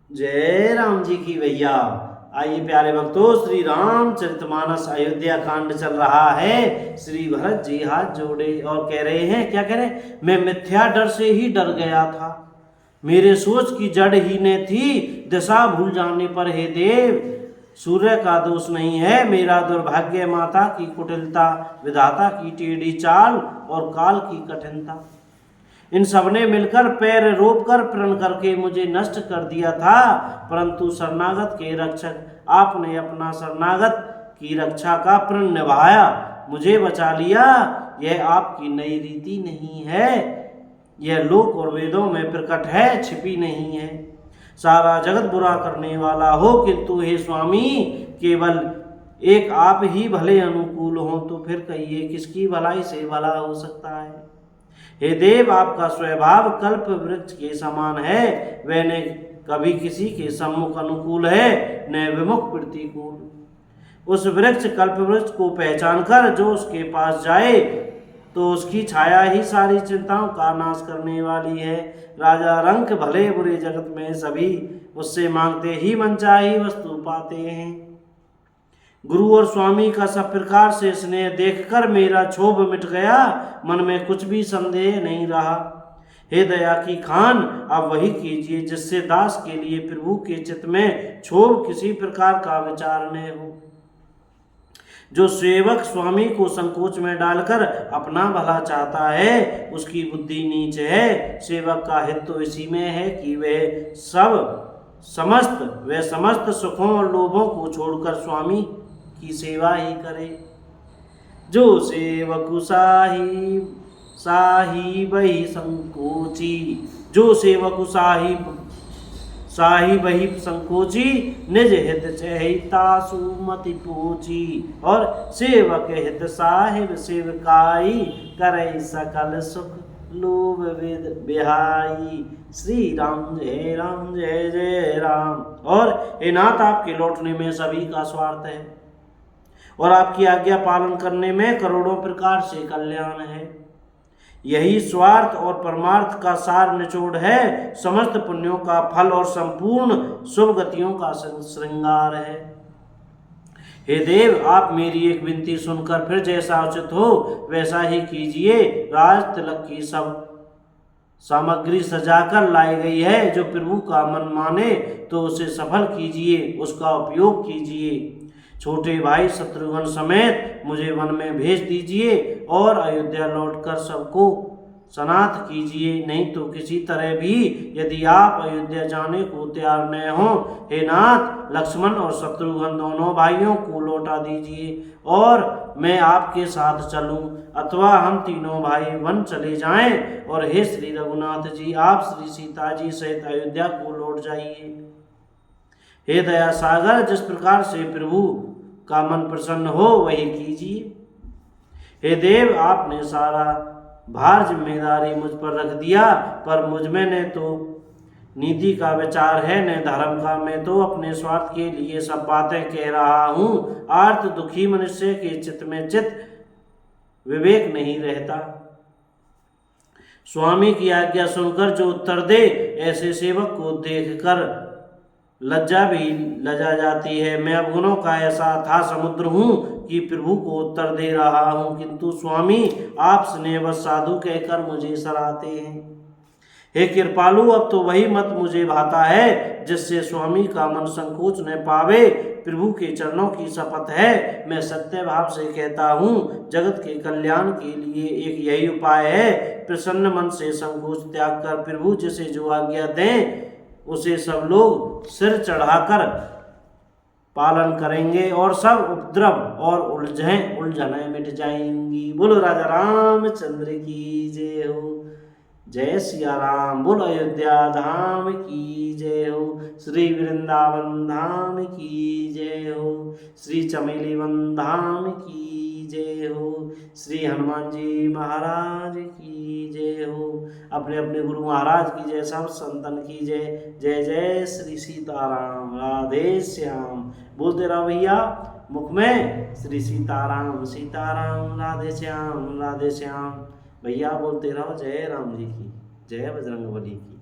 जय राम जी की भैया। आइए प्यारे भक्तों, श्री रामचरितमानस अयोध्या कांड चल रहा है। श्री भरत जी हाथ जोड़े और कह रहे हैं, क्या कह रहे हैं? मैं मिथ्या डर से ही डर गया था, मेरे सोच की जड़ ही ने थी, दिशा भूल जाने पर हे देव सूर्य का दोष नहीं है, मेरा दुर्भाग्य माता की कुटिलता, विधाता की टेढ़ी चाल और काल की कठिनता। इन सबने मिलकर पैर रोप कर प्रण करके मुझे नष्ट कर दिया था, परंतु शरणागत के रक्षक आपने अपना शरणागत की रक्षा का प्रण निभाया, मुझे बचा लिया। यह आपकी नई रीति नहीं है, यह लोक और वेदों में प्रकट है, छिपी नहीं है। सारा जगत बुरा करने वाला हो, किंतु हे स्वामी केवल एक आप ही भले अनुकूल हो, तो फिर कहिए किसकी भलाई से भला हो सकता है। हे देव, आपका स्वभाव कल्प वृक्ष के समान है, वह न कभी किसी के सम्मुख अनुकूल है न विमुख प्रतिकूल। उस वृक्ष कल्प वृक्ष को पहचान कर जो उसके पास जाए तो उसकी छाया ही सारी चिंताओं का नाश करने वाली है। राजा रंक भले बुरे जगत में सभी उससे मांगते ही मनचाही वस्तु पाते हैं। गुरु और स्वामी का सब प्रकार से स्नेह देखकर मेरा क्षोभ मिट गया, मन में कुछ भी संदेह नहीं रहा। हे दया की खान, अब वही कीजिए जिससे दास के लिए प्रभु के चित्त में क्षोभ किसी प्रकार का विचार न हो। जो सेवक स्वामी को संकोच में डालकर अपना भला चाहता है, उसकी बुद्धि नीच है। सेवक का हित तो इसी में है कि वह समस्त सुखों और लोभों को छोड़कर स्वामी की सेवा ही करे। जो सेवक साहिब ही संकोची, जो सेवक साहिब ही संकोची, निज हित चहिता सुमति पूची। और सेवक हित साहिब सेवकाई, करे सकल सुख लोभ विद बिहाई। श्री राम जय राम जय जय राम। और हे नाथ, आपके लौटने में सभी का स्वार्थ है और आपकी आज्ञा पालन करने में करोड़ों प्रकार से कल्याण है। यही स्वार्थ और परमार्थ का सार निचोड़ है, समस्त पुण्यों का फल और संपूर्ण शुभ गतियों का श्रृंगार है। हे देव, आप मेरी एक विनती सुनकर फिर जैसा उचित हो वैसा ही कीजिए। राज तिलक की सब सामग्री सजाकर लाई गई है, जो प्रभु का मन माने तो उसे सफल कीजिए, उसका उपयोग कीजिए। छोटे भाई शत्रुघ्न समेत मुझे वन में भेज दीजिए और अयोध्या लौटकर सबको सनाथ कीजिए, नहीं तो किसी तरह भी यदि आप अयोध्या जाने को तैयार न हो, हे नाथ, लक्ष्मण और शत्रुघ्न दोनों भाइयों को लौटा दीजिए और मैं आपके साथ चलूं, अथवा हम तीनों भाई वन चले जाएं। और हे श्री रघुनाथ जी, आप श्री सीता जी सहित अयोध्या को लौट जाइए। हे दया सागर, जिस प्रकार से प्रभु का मन प्रसन्न हो वही कीजिए। हे देव, आपने सारा भार जिम्मेदारी मुझ पर रख दिया, पर मुझ में न तो नीति का विचार है न धर्म का। मैं तो अपने स्वार्थ के लिए सब बातें कह रहा हूँ। आर्त दुखी मनुष्य के चित्त में चित्त विवेक नहीं रहता। स्वामी की आज्ञा सुनकर जो उत्तर दे, ऐसे सेवक को देखकर लज्जा भी लजा जाती है। मैं अवगुणों का ऐसा था समुद्र हूँ कि प्रभु को उत्तर दे रहा हूँ, किंतु स्वामी आप स्नेहवश साधु कहकर मुझे सराहते हैं। हे कृपालु, अब तो वही मत मुझे भाता है जिससे स्वामी का मन संकोच न पावे। प्रभु के चरणों की शपथ है, मैं सत्य भाव से कहता हूँ, जगत के कल्याण के लिए एक यही उपाय है। प्रसन्न मन से संकोच त्याग कर प्रभु जिसे जो आज्ञा दें उसे सब लोग सिर चढ़ाकर पालन करेंगे और सब उपद्रव और उलझनें मिट जाएंगी। बोलो राजा रामचंद्र की जय हो। जय सिया राम। बोलो अयोध्या धाम की जय हो। श्री वृंदावन धाम की जय हो। श्री चमेली वन धाम की जय हो। श्री हनुमान जी महाराज की जय हो। अपने अपने गुरु महाराज की जय, सब संतन की जय। जय जय श्री सीताराम, राधे श्याम। बोलते रहो भैया मुख में, श्री सीताराम सीताराम, राधे श्याम भैया बोलते रहो। जय राम जी की जय, बजरंगबली की।